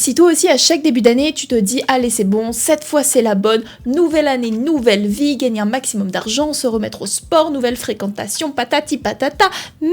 Si toi aussi à chaque début d'année tu te dis allez c'est bon, cette fois c'est la bonne, nouvelle année, nouvelle vie, gagner un maximum d'argent, se remettre au sport, nouvelle fréquentation, patati patata, mais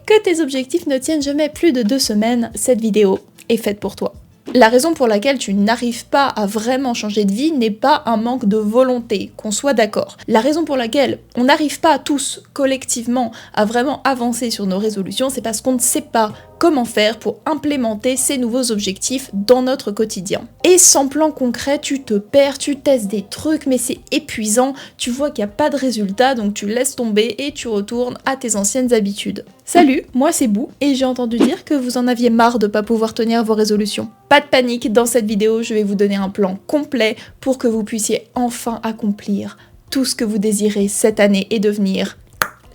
que tes objectifs ne tiennent jamais plus de 2 semaines, cette vidéo est faite pour toi. La raison pour laquelle tu n'arrives pas à vraiment changer de vie n'est pas un manque de volonté, qu'on soit d'accord. La raison pour laquelle on n'arrive pas tous, collectivement, à vraiment avancer sur nos résolutions, c'est parce qu'on ne sait pas comment faire pour implémenter ces nouveaux objectifs dans notre quotidien. Et sans plan concret, tu te perds, tu testes des trucs, mais c'est épuisant, tu vois qu'il n'y a pas de résultat, donc tu laisses tomber et tu retournes à tes anciennes habitudes. Salut, moi c'est Bou, et j'ai entendu dire que vous en aviez marre de pas pouvoir tenir vos résolutions. Pas de panique, dans cette vidéo, je vais vous donner un plan complet pour que vous puissiez enfin accomplir tout ce que vous désirez cette année et devenir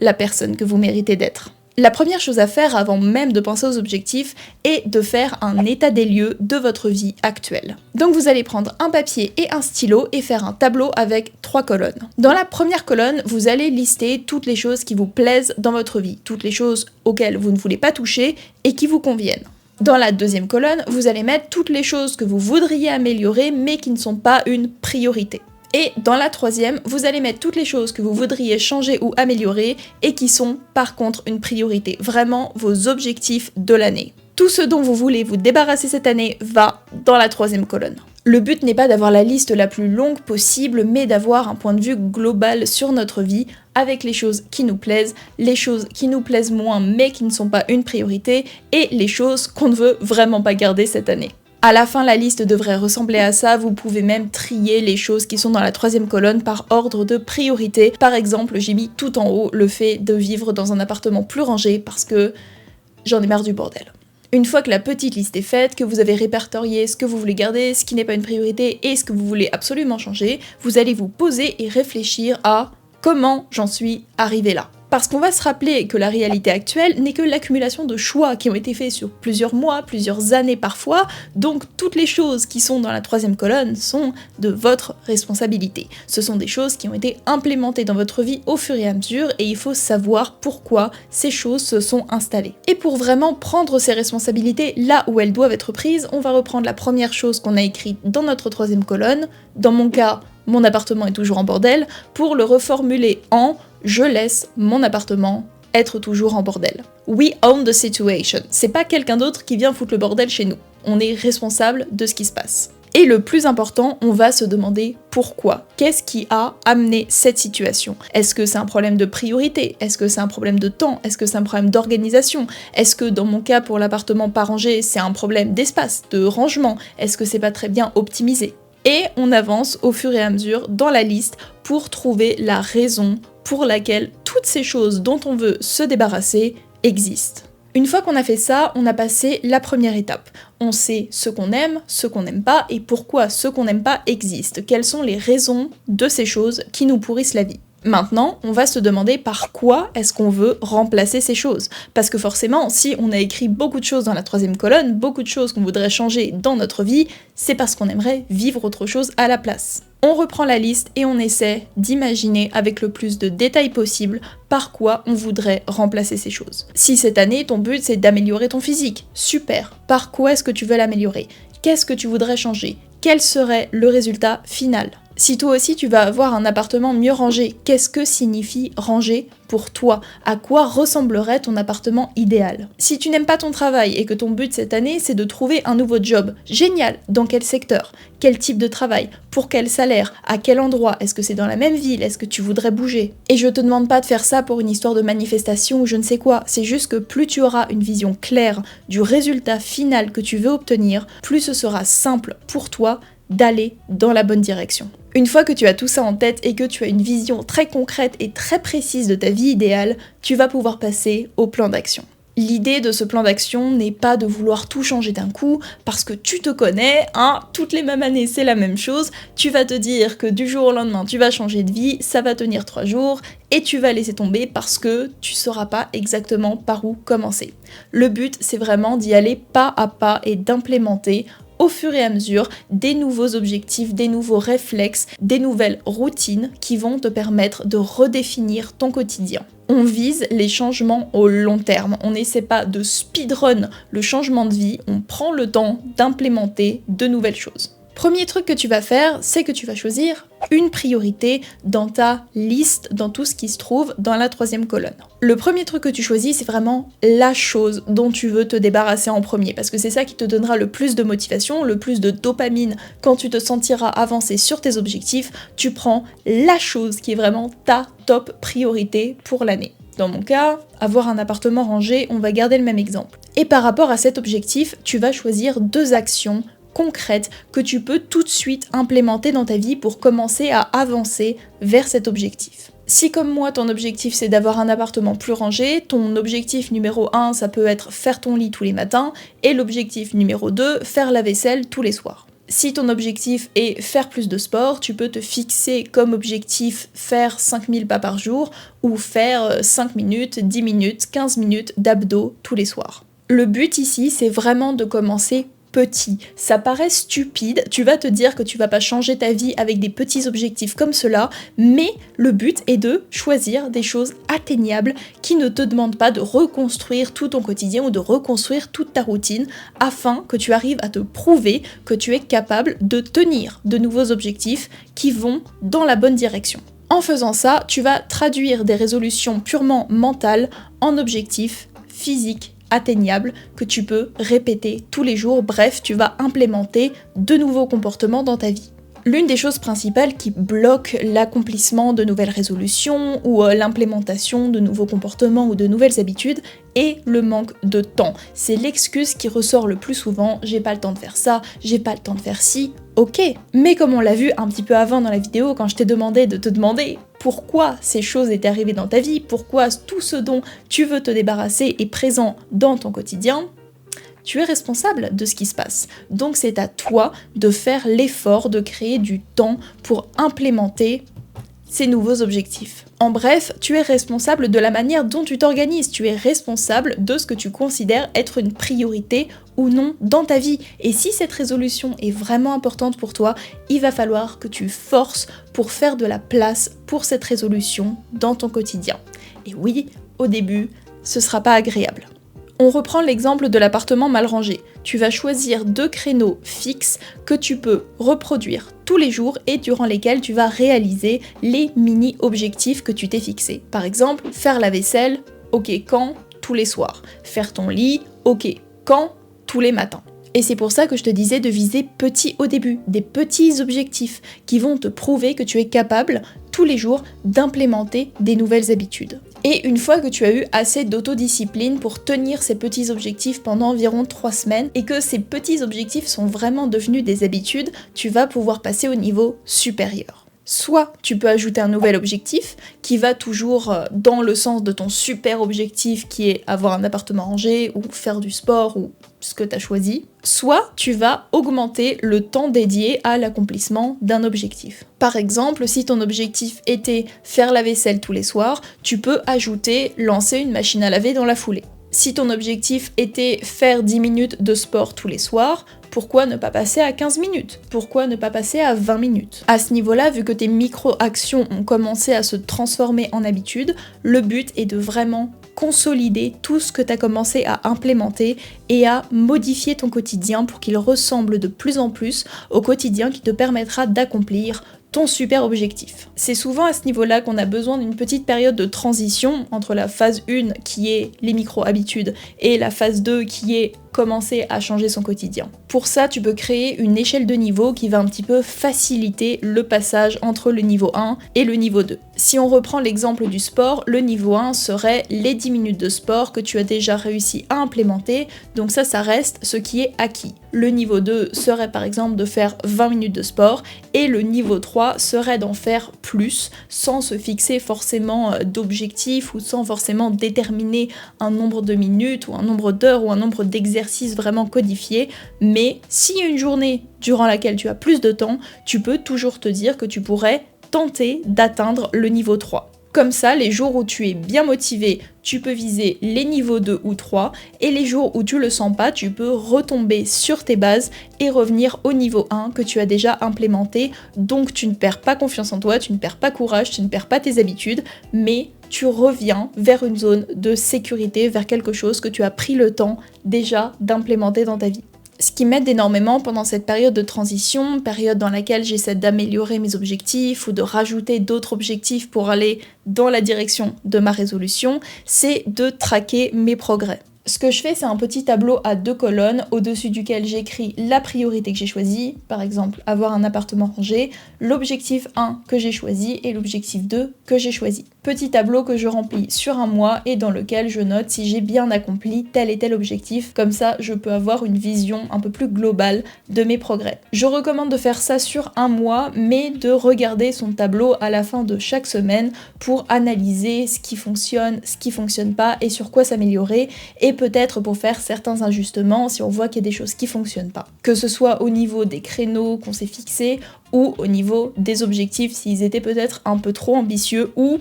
la personne que vous méritez d'être. La première chose à faire avant même de penser aux objectifs est de faire un état des lieux de votre vie actuelle. Donc vous allez prendre un papier et un stylo et faire un tableau avec 3 colonnes. Dans la première colonne, vous allez lister toutes les choses qui vous plaisent dans votre vie, toutes les choses auxquelles vous ne voulez pas toucher et qui vous conviennent. Dans la deuxième colonne, vous allez mettre toutes les choses que vous voudriez améliorer mais qui ne sont pas une priorité. Et dans la troisième, vous allez mettre toutes les choses que vous voudriez changer ou améliorer et qui sont par contre une priorité, vraiment vos objectifs de l'année. Tout ce dont vous voulez vous débarrasser cette année va dans la troisième colonne. Le but n'est pas d'avoir la liste la plus longue possible, mais d'avoir un point de vue global sur notre vie, avec les choses qui nous plaisent, les choses qui nous plaisent moins mais qui ne sont pas une priorité, et les choses qu'on ne veut vraiment pas garder cette année. À la fin, la liste devrait ressembler à ça, vous pouvez même trier les choses qui sont dans la troisième colonne par ordre de priorité. Par exemple, j'ai mis tout en haut le fait de vivre dans un appartement plus rangé parce que j'en ai marre du bordel. Une fois que la petite liste est faite, que vous avez répertorié ce que vous voulez garder, ce qui n'est pas une priorité et ce que vous voulez absolument changer, vous allez vous poser et réfléchir à comment j'en suis arrivé là. Parce qu'on va se rappeler que la réalité actuelle n'est que l'accumulation de choix qui ont été faits sur plusieurs mois, plusieurs années parfois, donc toutes les choses qui sont dans la troisième colonne sont de votre responsabilité. Ce sont des choses qui ont été implémentées dans votre vie au fur et à mesure et il faut savoir pourquoi ces choses se sont installées. Et pour vraiment prendre ces responsabilités là où elles doivent être prises, on va reprendre la première chose qu'on a écrite dans notre troisième colonne, dans mon cas, mon appartement est toujours en bordel, pour le reformuler en je laisse mon appartement être toujours en bordel. We own the situation. C'est pas quelqu'un d'autre qui vient foutre le bordel chez nous. On est responsable de ce qui se passe. Et le plus important, on va se demander pourquoi. Qu'est-ce qui a amené cette situation? Est-ce que c'est un problème de priorité? Est-ce que c'est un problème de temps? Est-ce que c'est un problème d'organisation? Est-ce que dans mon cas pour l'appartement pas rangé, c'est un problème d'espace, de rangement? Est-ce que c'est pas très bien optimisé? Et on avance au fur et à mesure dans la liste pour trouver la raison pour laquelle toutes ces choses dont on veut se débarrasser existent. Une fois qu'on a fait ça, on a passé la première étape. On sait ce qu'on aime, ce qu'on n'aime pas et pourquoi ce qu'on n'aime pas existe. Quelles sont les raisons de ces choses qui nous pourrissent la vie. Maintenant, on va se demander par quoi est-ce qu'on veut remplacer ces choses. Parce que forcément, si on a écrit beaucoup de choses dans la troisième colonne, beaucoup de choses qu'on voudrait changer dans notre vie, c'est parce qu'on aimerait vivre autre chose à la place. On reprend la liste et on essaie d'imaginer avec le plus de détails possible par quoi on voudrait remplacer ces choses. Si cette année, ton but c'est d'améliorer ton physique, super. Par quoi est-ce que tu veux l'améliorer? Qu'est-ce que tu voudrais changer? Quel serait le résultat final? Si toi aussi tu vas avoir un appartement mieux rangé, qu'est-ce que signifie ranger pour toi? À quoi ressemblerait ton appartement idéal? Si tu n'aimes pas ton travail et que ton but cette année c'est de trouver un nouveau job, génial! Dans quel secteur? Quel type de travail? Pour quel salaire? À quel endroit? Est-ce que c'est dans la même ville? Est-ce que tu voudrais bouger? Et je te demande pas de faire ça pour une histoire de manifestation ou je ne sais quoi, c'est juste que plus tu auras une vision claire du résultat final que tu veux obtenir, plus ce sera simple pour toi d'aller dans la bonne direction. Une fois que tu as tout ça en tête et que tu as une vision très concrète et très précise de ta vie idéale, tu vas pouvoir passer au plan d'action. L'idée de ce plan d'action n'est pas de vouloir tout changer d'un coup, parce que tu te connais, toutes les mêmes années c'est la même chose, tu vas te dire que du jour au lendemain tu vas changer de vie, ça va tenir 3 jours, et tu vas laisser tomber parce que tu sauras pas exactement par où commencer. Le but c'est vraiment d'y aller pas à pas et d'implémenter au fur et à mesure des nouveaux objectifs, des nouveaux réflexes, des nouvelles routines qui vont te permettre de redéfinir ton quotidien. on vise les changements au long terme. On n'essaie pas de speedrun le changement de vie, on prend le temps d'implémenter de nouvelles choses. Premier truc que tu vas faire, c'est que tu vas choisir une priorité dans ta liste, dans tout ce qui se trouve dans la 3e colonne. Le premier truc que tu choisis, c'est vraiment la chose dont tu veux te débarrasser en premier, parce que c'est ça qui te donnera le plus de motivation, le plus de dopamine quand tu te sentiras avancer sur tes objectifs. Tu prends la chose qui est vraiment ta top priorité pour l'année. Dans mon cas, avoir un appartement rangé, on va garder le même exemple. Et par rapport à cet objectif, tu vas choisir 2 actions concrètes que tu peux tout de suite implémenter dans ta vie pour commencer à avancer vers cet objectif. Si comme moi ton objectif c'est d'avoir un appartement plus rangé, ton objectif numéro 1 ça peut être faire ton lit tous les matins et l'objectif numéro 2 faire la vaisselle tous les soirs. Si ton objectif est faire plus de sport, tu peux te fixer comme objectif faire 5000 pas par jour ou faire 5 minutes, 10 minutes, 15 minutes d'abdos tous les soirs. Le but ici c'est vraiment de commencer petit. Ça paraît stupide, tu vas te dire que tu vas pas changer ta vie avec des petits objectifs comme cela, mais le but est de choisir des choses atteignables qui ne te demandent pas de reconstruire tout ton quotidien ou de reconstruire toute ta routine afin que tu arrives à te prouver que tu es capable de tenir de nouveaux objectifs qui vont dans la bonne direction. En faisant ça, tu vas traduire des résolutions purement mentales en objectifs physiques atteignable que tu peux répéter tous les jours. Bref, tu vas implémenter de nouveaux comportements dans ta vie. L'une des choses principales qui bloque l'accomplissement de nouvelles résolutions ou l'implémentation de nouveaux comportements ou de nouvelles habitudes est le manque de temps. C'est l'excuse qui ressort le plus souvent, j'ai pas le temps de faire ça, j'ai pas le temps de faire ci, ok. Mais comme on l'a vu un petit peu avant dans la vidéo quand je t'ai demandé de te demander pourquoi ces choses étaient arrivées dans ta vie, pourquoi tout ce dont tu veux te débarrasser est présent dans ton quotidien, tu es responsable de ce qui se passe. Donc c'est à toi de faire l'effort de créer du temps pour implémenter ces nouveaux objectifs. En bref, tu es responsable de la manière dont tu t'organises, tu es responsable de ce que tu considères être une priorité ou non dans ta vie. Et si cette résolution est vraiment importante pour toi, il va falloir que tu forces pour faire de la place pour cette résolution dans ton quotidien. Et oui, au début, ce sera pas agréable. On reprend l'exemple de l'appartement mal rangé. Tu vas choisir 2 créneaux fixes que tu peux reproduire tous les jours et durant lesquels tu vas réaliser les mini-objectifs que tu t'es fixés. Par exemple, faire la vaisselle, ok, quand? Tous les soirs. Faire ton lit, ok, quand? Tous les matins. Et c'est pour ça que je te disais de viser petit au début, des petits objectifs qui vont te prouver que tu es capable tous les jours d'implémenter des nouvelles habitudes. Et une fois que tu as eu assez d'autodiscipline pour tenir ces petits objectifs pendant environ 3 semaines et que ces petits objectifs sont vraiment devenus des habitudes, tu vas pouvoir passer au niveau supérieur. Soit tu peux ajouter un nouvel objectif qui va toujours dans le sens de ton super objectif qui est avoir un appartement rangé ou faire du sport ou ce que tu as choisi. Soit tu vas augmenter le temps dédié à l'accomplissement d'un objectif. Par exemple, si ton objectif était faire la vaisselle tous les soirs, tu peux ajouter lancer une machine à laver dans la foulée. Si ton objectif était faire 10 minutes de sport tous les soirs, pourquoi ne pas passer à 15 minutes? Pourquoi ne pas passer à 20 minutes? À ce niveau-là, vu que tes micro-actions ont commencé à se transformer en habitude, le but est de vraiment consolider tout ce que tu as commencé à implémenter et à modifier ton quotidien pour qu'il ressemble de plus en plus au quotidien qui te permettra d'accomplir ton super objectif. C'est souvent à ce niveau-là qu'on a besoin d'une petite période de transition entre la phase 1 qui est les micro-habitudes et la phase 2 qui est commencer à changer son quotidien. Pour ça, tu peux créer une échelle de niveau qui va un petit peu faciliter le passage entre le niveau 1 et le niveau 2. Si on reprend l'exemple du sport, le niveau 1 serait les 10 minutes de sport que tu as déjà réussi à implémenter, donc ça reste ce qui est acquis. Le niveau 2 serait par exemple de faire 20 minutes de sport et le niveau 3 serait d'en faire plus sans se fixer forcément d'objectifs ou sans forcément déterminer un nombre de minutes ou un nombre d'heures ou un nombre d'exercices vraiment codifiés, mais s'il y a une journée durant laquelle tu as plus de temps, tu peux toujours te dire que tu pourrais tenter d'atteindre le niveau 3. Comme ça, les jours où tu es bien motivé, tu peux viser les niveaux 2 ou 3, et les jours où tu le sens pas, tu peux retomber sur tes bases et revenir au niveau 1 que tu as déjà implémenté. Donc tu ne perds pas confiance en toi, tu ne perds pas courage, tu ne perds pas tes habitudes, mais tu reviens vers une zone de sécurité, vers quelque chose que tu as pris le temps déjà d'implémenter dans ta vie. Ce qui m'aide énormément pendant cette période de transition, période dans laquelle j'essaie d'améliorer mes objectifs ou de rajouter d'autres objectifs pour aller dans la direction de ma résolution, c'est de traquer mes progrès. Ce que je fais, c'est un petit tableau à 2 colonnes au-dessus duquel j'écris la priorité que j'ai choisie, par exemple avoir un appartement rangé, l'objectif 1 que j'ai choisi et l'objectif 2 que j'ai choisi. Petit tableau que je remplis sur un mois et dans lequel je note si j'ai bien accompli tel et tel objectif, comme ça je peux avoir une vision un peu plus globale de mes progrès. Je recommande de faire ça sur un mois, mais de regarder son tableau à la fin de chaque semaine pour analyser ce qui fonctionne pas et sur quoi s'améliorer, et peut-être pour faire certains ajustements si on voit qu'il y a des choses qui fonctionnent pas. Que ce soit au niveau des créneaux qu'on s'est fixés ou au niveau des objectifs s'ils étaient peut-être un peu trop ambitieux ou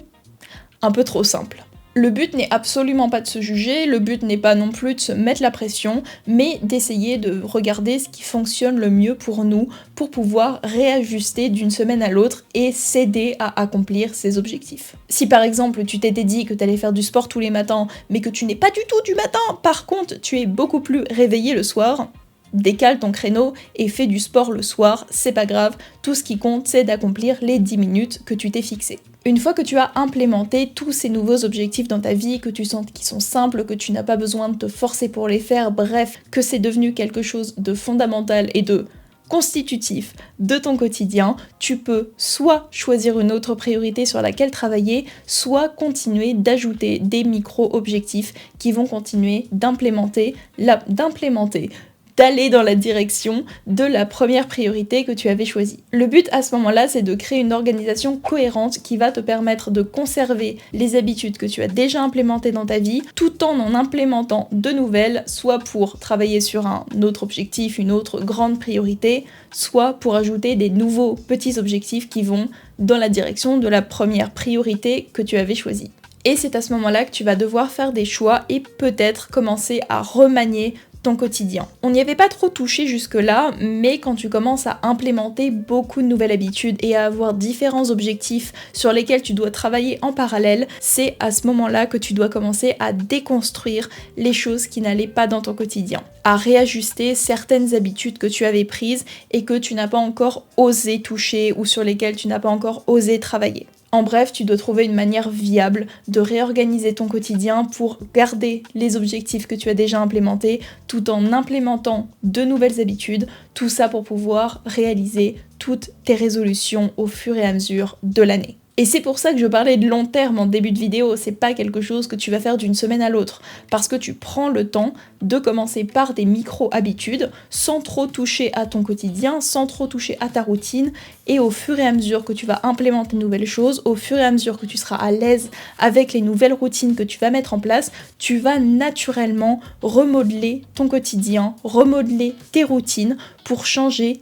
un peu trop simples. Le but n'est absolument pas de se juger, le but n'est pas non plus de se mettre la pression, mais d'essayer de regarder ce qui fonctionne le mieux pour nous, pour pouvoir réajuster d'une semaine à l'autre et s'aider à accomplir ses objectifs. Si par exemple tu t'étais dit que tu allais faire du sport tous les matins, mais que tu n'es pas du tout du matin, par contre tu es beaucoup plus réveillé le soir, décale ton créneau et fais du sport le soir, c'est pas grave, tout ce qui compte c'est d'accomplir les 10 minutes que tu t'es fixé. Une fois que tu as implémenté tous ces nouveaux objectifs dans ta vie, que tu sens qu'ils sont simples, que tu n'as pas besoin de te forcer pour les faire, bref, que c'est devenu quelque chose de fondamental et de constitutif de ton quotidien, tu peux soit choisir une autre priorité sur laquelle travailler, soit continuer d'ajouter des micro-objectifs qui vont continuer d'aller dans la direction de la première priorité que tu avais choisie. Le but à ce moment-là, c'est de créer une organisation cohérente qui va te permettre de conserver les habitudes que tu as déjà implémentées dans ta vie, tout en implémentant de nouvelles, soit pour travailler sur un autre objectif, une autre grande priorité, soit pour ajouter des nouveaux petits objectifs qui vont dans la direction de la première priorité que tu avais choisie. Et c'est à ce moment-là que tu vas devoir faire des choix et peut-être commencer à remanier ton quotidien. On n'y avait pas trop touché jusque-là, mais quand tu commences à implémenter beaucoup de nouvelles habitudes et à avoir différents objectifs sur lesquels tu dois travailler en parallèle, c'est à ce moment-là que tu dois commencer à déconstruire les choses qui n'allaient pas dans ton quotidien, à réajuster certaines habitudes que tu avais prises et que tu n'as pas encore osé toucher ou sur lesquelles tu n'as pas encore osé travailler. En bref, tu dois trouver une manière viable de réorganiser ton quotidien pour garder les objectifs que tu as déjà implémentés tout en implémentant de nouvelles habitudes, tout ça pour pouvoir réaliser toutes tes résolutions au fur et à mesure de l'année. Et c'est pour ça que je parlais de long terme en début de vidéo, c'est pas quelque chose que tu vas faire d'une semaine à l'autre, parce que tu prends le temps de commencer par des micro-habitudes, sans trop toucher à ton quotidien, sans trop toucher à ta routine, et au fur et à mesure que tu vas implémenter de nouvelles choses, au fur et à mesure que tu seras à l'aise avec les nouvelles routines que tu vas mettre en place, tu vas naturellement remodeler ton quotidien, remodeler tes routines pour changer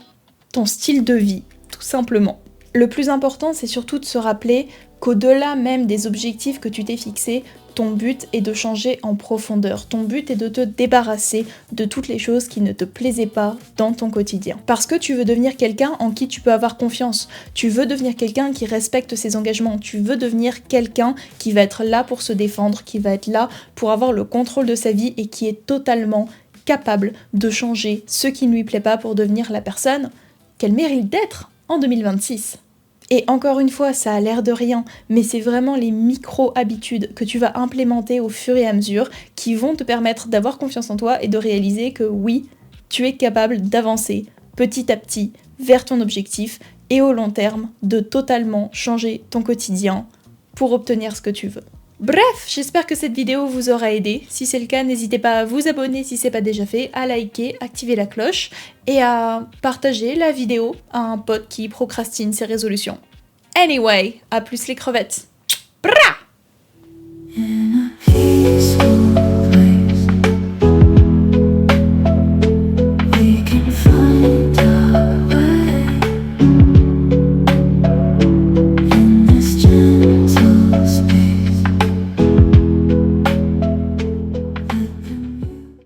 ton style de vie, tout simplement. Le plus important, c'est surtout de se rappeler qu'au-delà même des objectifs que tu t'es fixés, ton but est de changer en profondeur. Ton but est de te débarrasser de toutes les choses qui ne te plaisaient pas dans ton quotidien. Parce que tu veux devenir quelqu'un en qui tu peux avoir confiance. Tu veux devenir quelqu'un qui respecte ses engagements. Tu veux devenir quelqu'un qui va être là pour se défendre, qui va être là pour avoir le contrôle de sa vie et qui est totalement capable de changer ce qui ne lui plaît pas pour devenir la personne qu'elle mérite d'être en 2026. Et encore une fois, ça a l'air de rien, mais c'est vraiment les micro-habitudes que tu vas implémenter au fur et à mesure qui vont te permettre d'avoir confiance en toi et de réaliser que oui, tu es capable d'avancer petit à petit vers ton objectif et au long terme de totalement changer ton quotidien pour obtenir ce que tu veux. Bref, j'espère que cette vidéo vous aura aidé. Si c'est le cas, n'hésitez pas à vous abonner si c'est pas déjà fait, à liker, activer la cloche et à partager la vidéo à un pote qui procrastine ses résolutions. Anyway, à plus les crevettes!